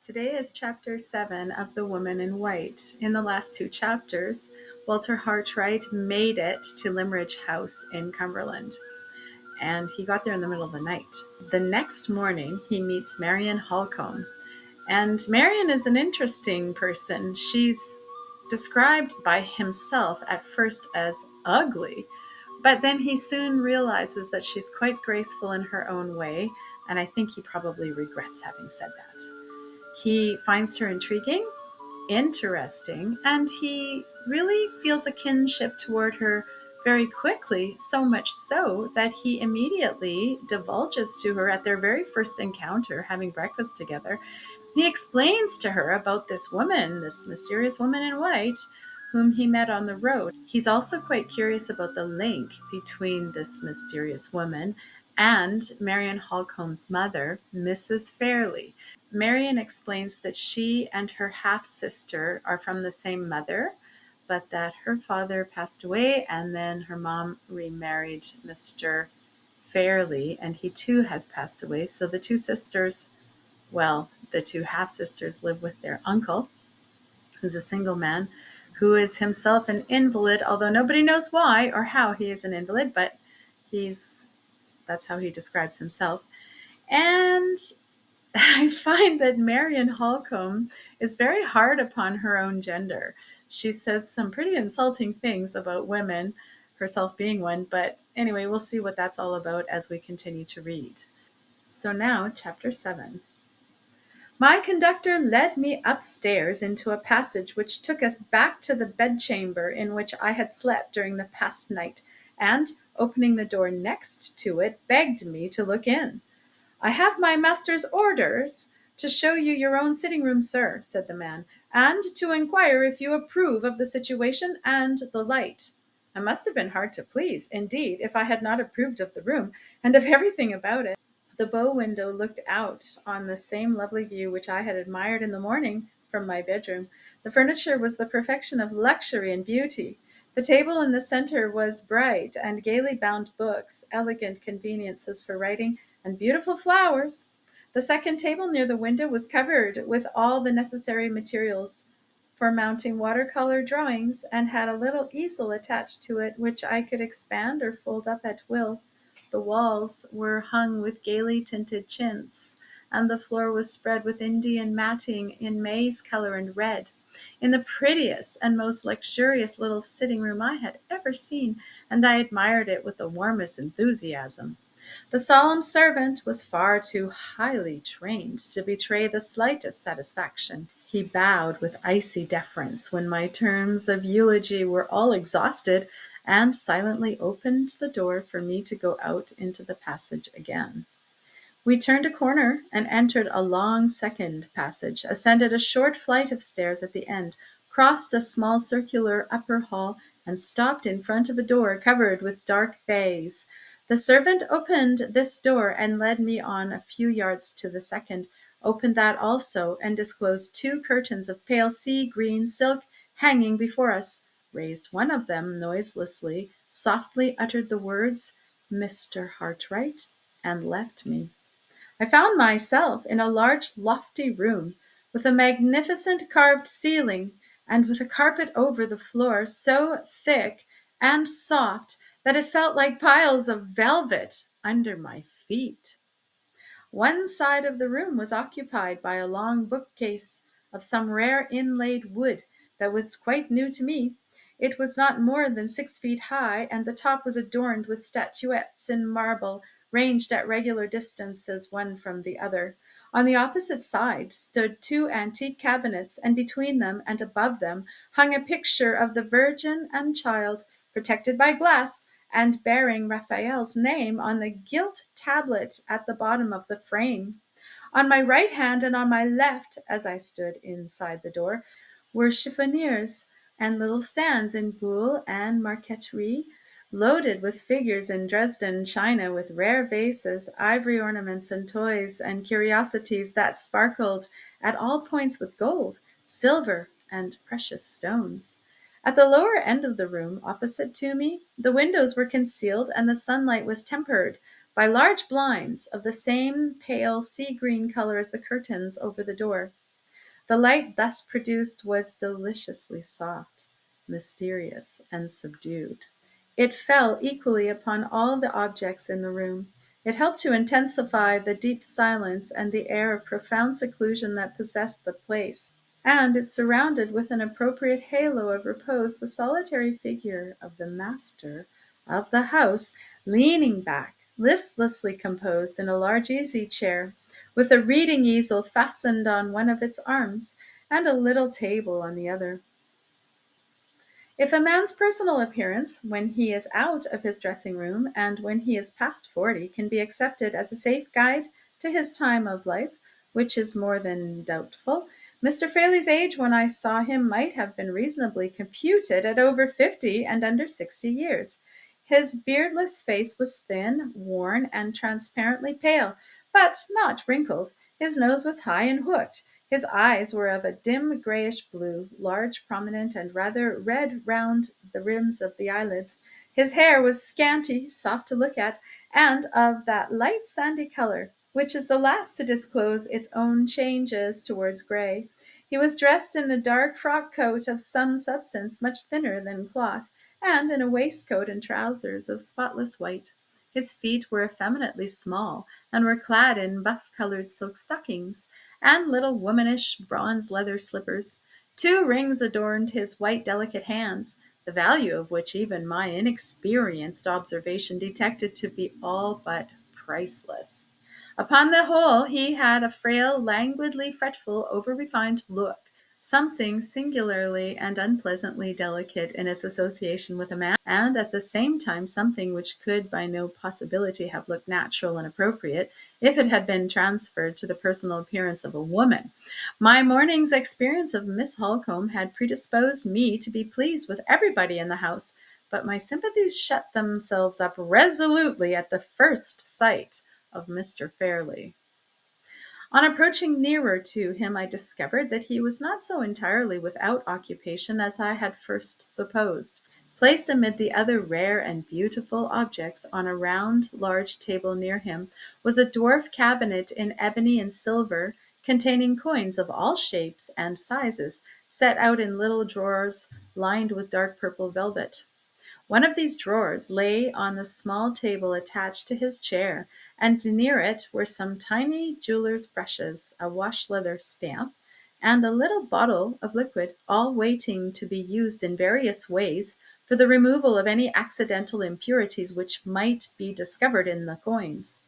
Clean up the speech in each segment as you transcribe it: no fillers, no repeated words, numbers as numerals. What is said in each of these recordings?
Today is chapter 7 of The Woman in White. In the last two chapters, Walter Hartright made it to Limmeridge House in Cumberland, and he got there in the middle of the night. The next morning, he meets Marion Halcombe, and Marion is an interesting person. She's described by himself at first as ugly, but then he soon realizes that she's quite graceful in her own way, and I think he probably regrets having said that. He finds her intriguing, interesting, and he really feels a kinship toward her very quickly, so much so that he immediately divulges to her at their very first encounter, having breakfast together. He explains to her about this woman, this mysterious woman in white, whom he met on the road. He's also quite curious about the link between this mysterious woman and Marion Halcombe's mother, Mrs. Fairlie. Marion explains that she and her half-sister are from the same mother, but that her father passed away and then her mom remarried Mr. Fairlie, and he too has passed away. So the two sisters, well, the two half-sisters live with their uncle, who's a single man, who is himself an invalid, although nobody knows why or how he is an invalid, but that's how he describes himself. And I find that Marion Halcombe is very hard upon her own gender. She says some pretty insulting things about women, herself being one, but anyway, we'll see what that's all about as we continue to read. So now, chapter 7. My conductor led me upstairs into a passage which took us back to the bedchamber in which I had slept during the past night, and, opening the door next to it, begged me to look in. I have my master's orders to show you your own sitting room, sir, said the man, and to inquire if you approve of the situation and the light. I must have been hard to please, indeed, if I had not approved of the room and of everything about it. The bow window looked out on the same lovely view which I had admired in the morning from my bedroom. The furniture was the perfection of luxury and beauty. The table in the center was bright and gaily bound books, elegant conveniences for writing, and beautiful flowers. The second table near the window was covered with all the necessary materials for mounting watercolor drawings, and had a little easel attached to it, which I could expand or fold up at will. The walls were hung with gaily tinted chintz, and the floor was spread with Indian matting in maize color and red. In the prettiest and most luxurious little sitting room I had ever seen, and I admired it with the warmest enthusiasm. The solemn servant was far too highly trained to betray the slightest satisfaction. He bowed with icy deference when my terms of eulogy were all exhausted, and silently opened the door for me to go out into the passage again. We turned a corner and entered a long second passage, ascended a short flight of stairs at the end, crossed a small circular upper hall, and stopped in front of a door covered with dark baize. The servant opened this door and led me on a few yards to the second, opened that also, and disclosed two curtains of pale sea green silk hanging before us, raised one of them noiselessly, softly uttered the words, "Mr. Hartright," and left me. I found myself in a large, lofty room with a magnificent carved ceiling and with a carpet over the floor so thick and soft that it felt like piles of velvet under my feet. One side of the room was occupied by a long bookcase of some rare inlaid wood that was quite new to me. It was not more than 6 feet high, and the top was adorned with statuettes in marble, ranged at regular distances one from the other. On the opposite side stood two antique cabinets, and between them and above them hung a picture of the Virgin and Child, protected by glass, and bearing Raphael's name on the gilt tablet at the bottom of the frame. On my right hand and on my left, as I stood inside the door, were chiffoniers and little stands in buhl and marqueterie, loaded with figures in Dresden china, with rare vases, ivory ornaments, and toys and curiosities that sparkled at all points with gold, silver, and precious stones. At the lower end of the room, opposite to me, the windows were concealed and the sunlight was tempered by large blinds of the same pale sea green color as the curtains over the door. The light thus produced was deliciously soft, mysterious, and subdued. It fell equally upon all the objects in the room. It helped to intensify the deep silence and the air of profound seclusion that possessed the place, and it surrounded with an appropriate halo of repose the solitary figure of the master of the house, leaning back, listlessly composed in a large easy chair, with a reading easel fastened on one of its arms, and a little table on the other. If a man's personal appearance, when he is out of his dressing room and when he is past 40, can be accepted as a safe guide to his time of life, which is more than doubtful, Mr. Fairlie's age when I saw him might have been reasonably computed at over 50 and under 60 years. His beardless face was thin, worn, and transparently pale, but not wrinkled. His nose was high and hooked. His eyes were of a dim grayish blue, large, prominent, and rather red round the rims of the eyelids. His hair was scanty, soft to look at, and of that light sandy color which is the last to disclose its own changes towards gray. He was dressed in a dark frock coat of some substance, much thinner than cloth, and in a waistcoat and trousers of spotless white. His feet were effeminately small, and were clad in buff-colored silk stockings, and little womanish bronze leather slippers. 2 rings adorned his white delicate hands, the value of which even my inexperienced observation detected to be all but priceless. Upon the whole, he had a frail, languidly fretful, over-refined look, something singularly and unpleasantly delicate in its association with a man, and at the same time something which could by no possibility have looked natural and appropriate if it had been transferred to the personal appearance of a woman. My morning's experience of Miss Holcombe had predisposed me to be pleased with everybody in the house, but my sympathies shut themselves up resolutely at the first sight of Mr. Fairlie. On approaching nearer to him, I discovered that he was not so entirely without occupation as I had first supposed. Placed amid the other rare and beautiful objects on a round, large table near him was a dwarf cabinet in ebony and silver, containing coins of all shapes and sizes, set out in little drawers lined with dark purple velvet. One of these drawers lay on the small table attached to his chair, and near it were some tiny jeweler's brushes, a wash leather stamp, and a little bottle of liquid, all waiting to be used in various ways for the removal of any accidental impurities which might be discovered in the coins.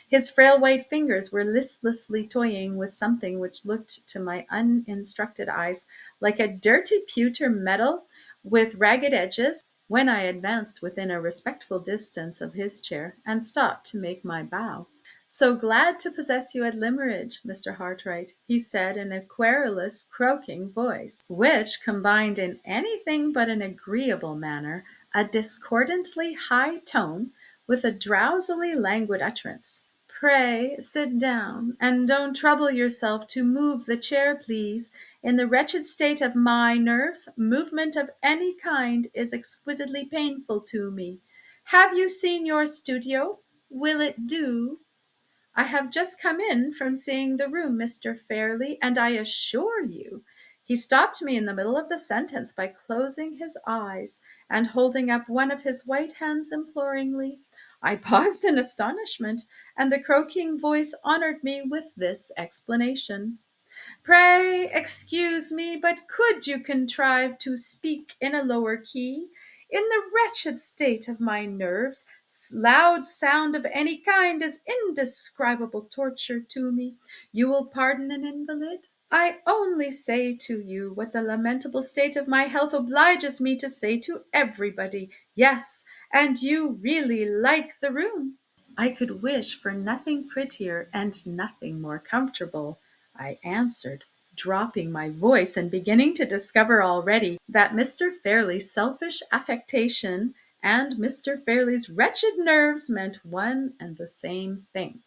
His frail white fingers were listlessly toying with something which looked to my uninstructed eyes like a dirty pewter medal with ragged edges, when I advanced within a respectful distance of his chair and stopped to make my bow. "So glad to possess you at Limmeridge, Mr. Hartright," he said in a querulous, croaking voice, which combined in anything but an agreeable manner a discordantly high tone with a drowsily languid utterance. "Pray sit down, and don't trouble yourself to move the chair, please. In the wretched state of my nerves, movement of any kind is exquisitely painful to me. Have you seen your studio? Will it do? I have just come in from seeing the room, Mr. Fairlie, and I assure you—" He stopped me in the middle of the sentence by closing his eyes and holding up one of his white hands imploringly. I paused in astonishment, and the croaking voice honored me with this explanation. "Pray excuse me, but could you contrive to speak in a lower key? In the wretched state of my nerves, loud sound of any kind is indescribable torture to me. You will pardon an invalid? I only say to you what the lamentable state of my health obliges me to say to everybody. Yes, and you really like the room?" "I could wish for nothing prettier and nothing more comfortable," I answered, dropping my voice and beginning to discover already that Mr. Fairlie's selfish affectation and Mr. Fairlie's wretched nerves meant one and the same thing.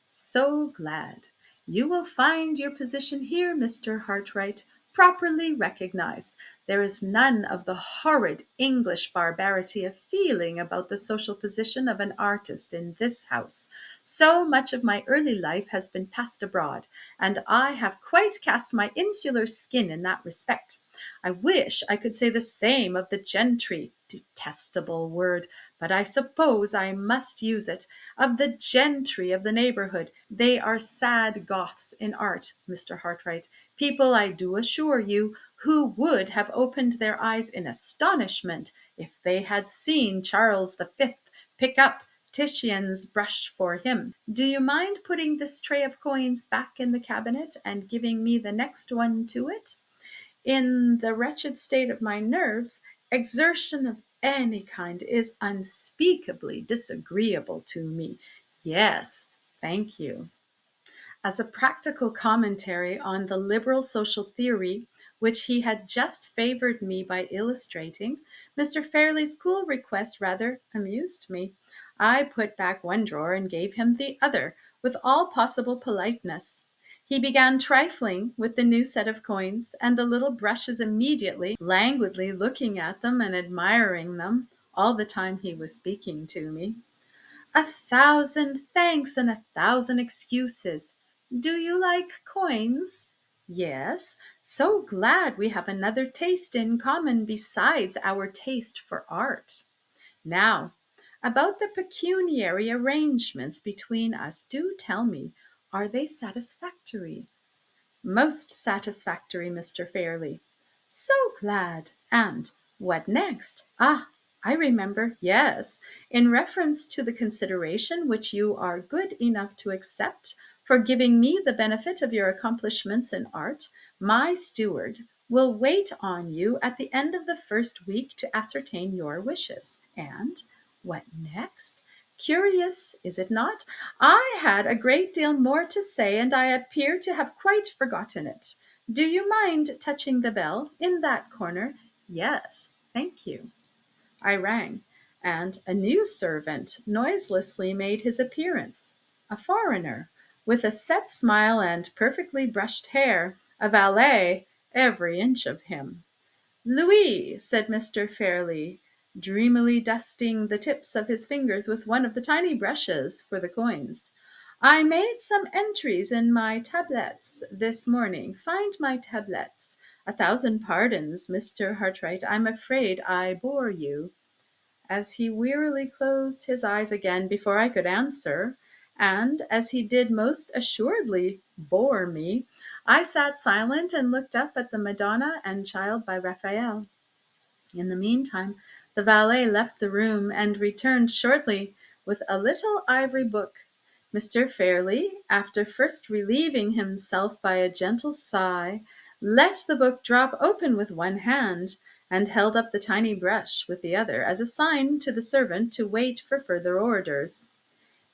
"So glad. You will find your position here, Mr. Hartright, properly recognized. There is none of the horrid English barbarity of feeling about the social position of an artist in this house. So much of my early life has been passed abroad, and I have quite cast my insular skin in that respect. I wish I could say the same of the gentry, detestable word, but I suppose I must use it, of the gentry of the neighborhood. They are sad Goths in art, Mr. Hartright, people, I do assure you, who would have opened their eyes in astonishment if they had seen Charles V pick up Titian's brush for him. Do you mind putting this tray of coins back in the cabinet and giving me the next one to it? In the wretched state of my nerves, exertion of any kind is unspeakably disagreeable to me. Yes, thank you. As a practical commentary on the liberal social theory, which he had just favored me by illustrating, Mr. Fairlie's cool request rather amused me. I put back one drawer and gave him the other, with all possible politeness. He began trifling with the new set of coins, and the little brushes immediately, languidly looking at them and admiring them, all the time he was speaking to me. A thousand thanks and a thousand excuses. Do you like coins? Yes, so glad we have another taste in common besides our taste for art. Now, about the pecuniary arrangements between us, do tell me, are they satisfactory? Most satisfactory, Mr. Fairlie. So glad. And what next? Ah, I remember. Yes, in reference to the consideration which you are good enough to accept for giving me the benefit of your accomplishments in art, my steward will wait on you at the end of the first week to ascertain your wishes. And what next? Curious, is it not? I had a great deal more to say, and I appear to have quite forgotten it. Do you mind touching the bell in that corner? Yes, thank you. I rang, and a new servant noiselessly made his appearance. A foreigner, with a set smile and perfectly brushed hair, a valet, every inch of him. Louis, said Mr. Fairlie, dreamily dusting the tips of his fingers with one of the tiny brushes for the coins. I made some entries in my tablets this morning. Find my tablets. A thousand pardons, Mr. Hartright. I'm afraid I bore you. As he wearily closed his eyes again before I could answer, and as he did most assuredly bore me, I sat silent and looked up at the Madonna and Child by Raphael. In the meantime, the valet left the room and returned shortly with a little ivory book. Mr. Fairlie, after first relieving himself by a gentle sigh, let the book drop open with one hand, and held up the tiny brush with the other as a sign to the servant to wait for further orders.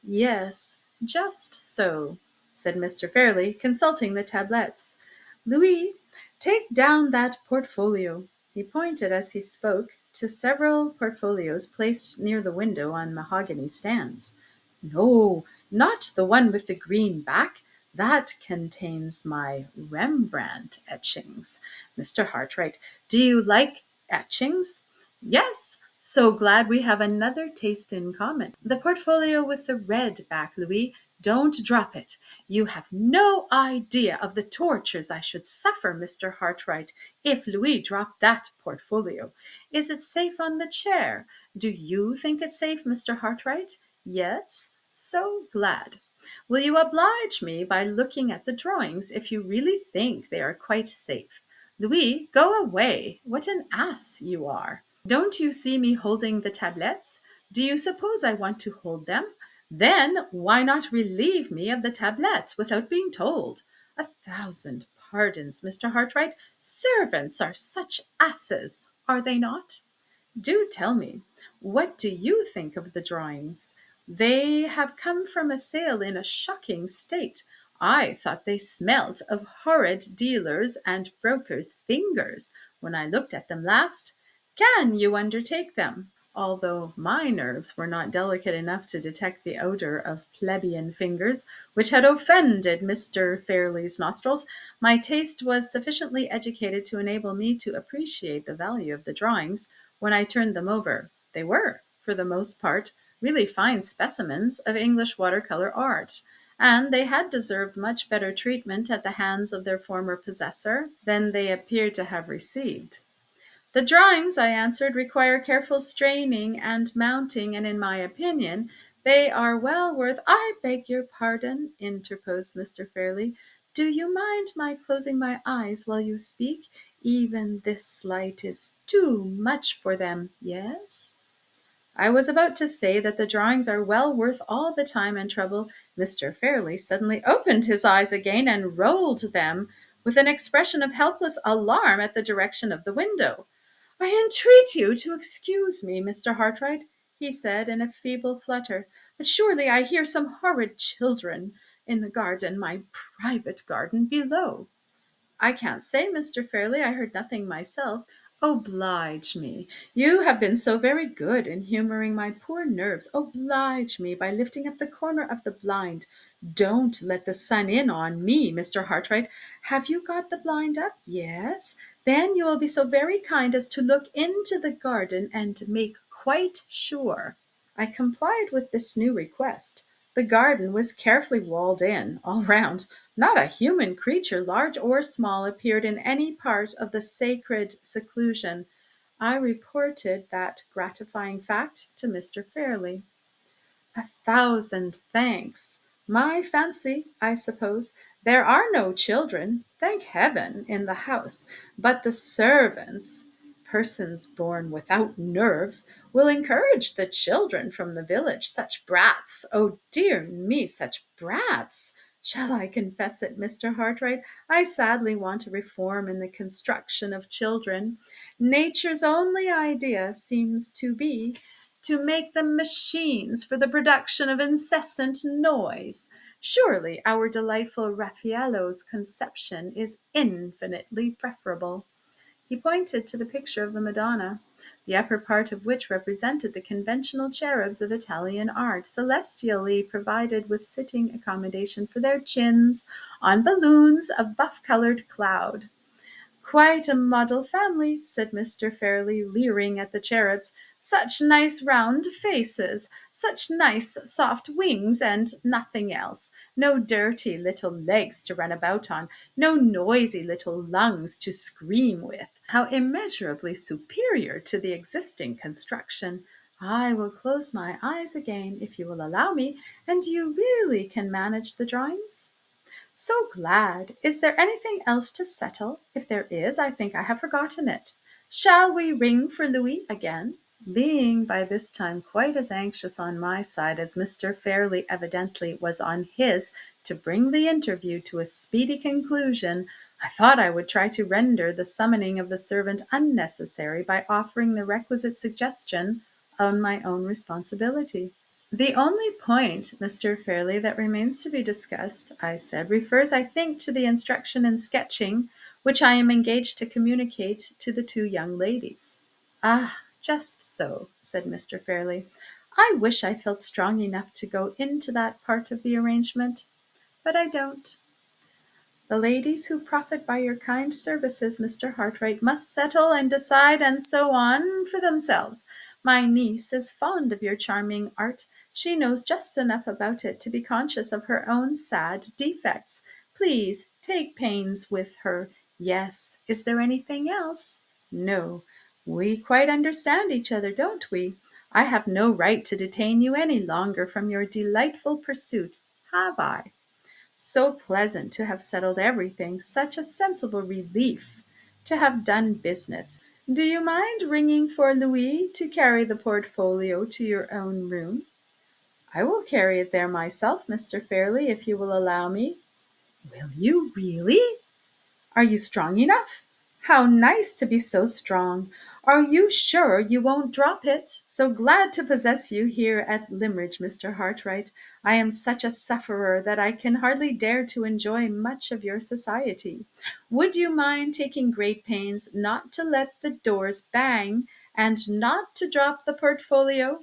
Yes, just so, said Mr. Fairlie, consulting the tablets. Louis, take down that portfolio. He pointed as he spoke to several portfolios placed near the window on mahogany stands. No, not the one with the green back. That contains my Rembrandt etchings. Mr. Hartright, do you like etchings? Yes, so glad we have another taste in common. The portfolio with the red back, Louis. Don't drop it. You have no idea of the tortures I should suffer, Mr. Hartright, if Louis dropped that portfolio. Is it safe on the chair? Do you think it safe, Mr. Hartright? Yes? So glad. Will you oblige me by looking at the drawings if you really think they are quite safe? Louis, go away. What an ass you are. Don't you see me holding the tablettes? Do you suppose I want to hold them? Then why not relieve me of the tablettes without being told? A thousand pardons, Mr. Hartright. Servants are such asses, are they not? Do tell me, what do you think of the drawings? They have come from a sale in a shocking state. I thought they smelt of horrid dealers' and brokers' fingers when I looked at them last. Can you undertake them? although my nerves were not delicate enough to detect the odor of plebeian fingers, which had offended Mr. Fairlie's nostrils, my taste was sufficiently educated to enable me to appreciate the value of the drawings when I turned them over. They were, for the most part, really fine specimens of English watercolor art, and they had deserved much better treatment at the hands of their former possessor than they appeared to have received. The drawings, I answered, require careful straining and mounting, and in my opinion, they are well worth— I beg your pardon, interposed Mr. Fairlie. Do you mind my closing my eyes while you speak? Even this light is too much for them. Yes? I was about to say that the drawings are well worth all the time and trouble. Mr. Fairlie suddenly opened his eyes again and rolled them with an expression of helpless alarm at the direction of the window. I entreat you to excuse me, Mr. Hartright, he said in a feeble flutter, but surely I hear some horrid children in the garden, my private garden below. I can't say, Mr. Fairlie, I heard nothing myself. Oblige me. You have been so very good in humoring my poor nerves. Oblige me by lifting up the corner of the blind. Don't let the sun in on me, Mr. Hartright. Have you got the blind up? Yes. Then you will be so very kind as to look into the garden and make quite sure. I complied with this new request. The garden was carefully walled in all round. Not a human creature, large or small, appeared in any part of the sacred seclusion. I reported that gratifying fact to Mr. Fairlie. A thousand thanks. My fancy, I suppose. There are no children, thank heaven, in the house, but the servants, persons born without nerves, will encourage the children from the village. Such brats! Oh, dear me, such brats! Shall I confess it, Mr. Hartright? I sadly want a reform in the construction of children. Nature's only idea seems to be to make them machines for the production of incessant noise. Surely our delightful Raffaello's conception is infinitely preferable. He pointed to the picture of the Madonna, the upper part of which represented the conventional cherubs of Italian art, celestially provided with sitting accommodation for their chins on balloons of buff-colored cloud. Quite a model family, said Mr. Fairlie, leering at the cherubs. Such nice round faces, such nice soft wings, and nothing else. No dirty little legs to run about on, no noisy little lungs to scream with. How immeasurably superior to the existing construction. I will close my eyes again, if you will allow me, and you really can manage the drawings? So glad. Is there anything else to settle? If there is, I think I have forgotten it. Shall we ring for Louis again? Being by this time quite as anxious on my side as Mr. Fairlie evidently was on his to bring the interview to a speedy conclusion, I thought I would try to render the summoning of the servant unnecessary by offering the requisite suggestion on my own responsibility. The only point, Mr. Fairlie, that remains to be discussed, I said, refers, I think, to the instruction in sketching, which I am engaged to communicate to the two young ladies. Ah, just so, said Mr. Fairlie. I wish I felt strong enough to go into that part of the arrangement, but I don't. The ladies who profit by your kind services, Mr. Hartright, must settle and decide and so on for themselves. My niece is fond of your charming art. She knows just enough about it to be conscious of her own sad defects. Please take pains with her. Yes. Is there anything else? No. We quite understand each other, don't we? I have no right to detain you any longer from your delightful pursuit, have I? So pleasant to have settled everything, such a sensible relief to have done business. Do you mind ringing for Louis to carry the portfolio to your own room? I will carry it there myself, Mr. Fairlie, if you will allow me. Will you really? Are you strong enough? How nice to be so strong. Are you sure you won't drop it? So glad to possess you here at Limmeridge, Mr. Hartright. I am such a sufferer that I can hardly dare to enjoy much of your society. Would you mind taking great pains not to let the doors bang And not to drop the portfolio.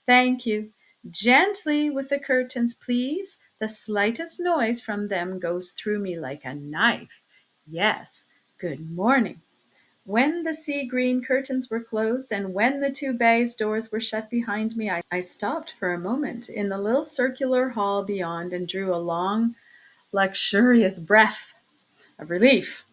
Thank you. Gently with the curtains, please. The slightest noise from them goes through me like a knife. Yes, good morning. When the sea green curtains were closed and when the two baize doors were shut behind me, I stopped for a moment in the little circular hall beyond and drew a long, luxurious breath of relief.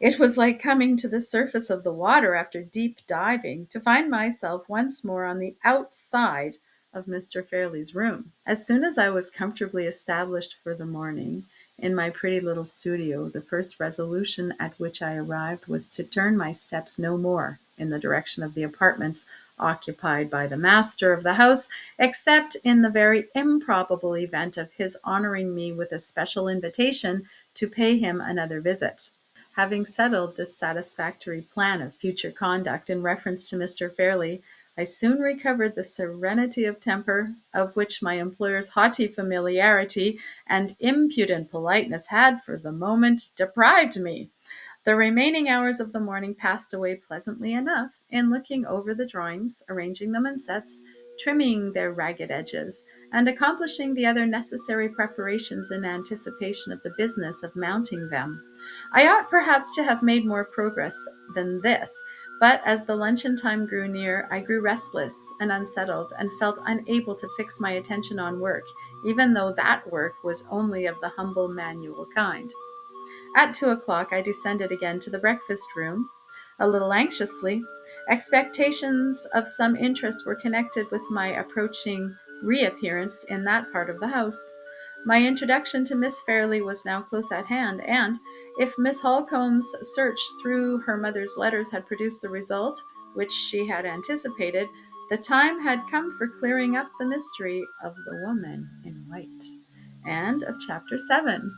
It was like coming to the surface of the water after deep diving to find myself once more on the outside of Mr. Fairlie's room. As soon as I was comfortably established for the morning in my pretty little studio, the first resolution at which I arrived was to turn my steps no more in the direction of the apartments occupied by the master of the house, except in the very improbable event of his honoring me with a special invitation to pay him another visit. Having settled this satisfactory plan of future conduct in reference to Mr. Fairlie, I soon recovered the serenity of temper of which my employer's haughty familiarity and impudent politeness had for the moment deprived me. The remaining hours of the morning passed away pleasantly enough in looking over the drawings, arranging them in sets, trimming their ragged edges, and accomplishing the other necessary preparations in anticipation of the business of mounting them. I ought perhaps to have made more progress than this, but as the luncheon time grew near, I grew restless and unsettled and felt unable to fix my attention on work, even though that work was only of the humble manual kind. At 2 o'clock, I descended again to the breakfast room, a little anxiously. Expectations of some interest were connected with my approaching reappearance in that part of the house. My introduction to Miss Fairlie was now close at hand, and if Miss Holcomb's search through her mother's letters had produced the result which she had anticipated, the time had come for clearing up the mystery of the woman in white. End of chapter 7.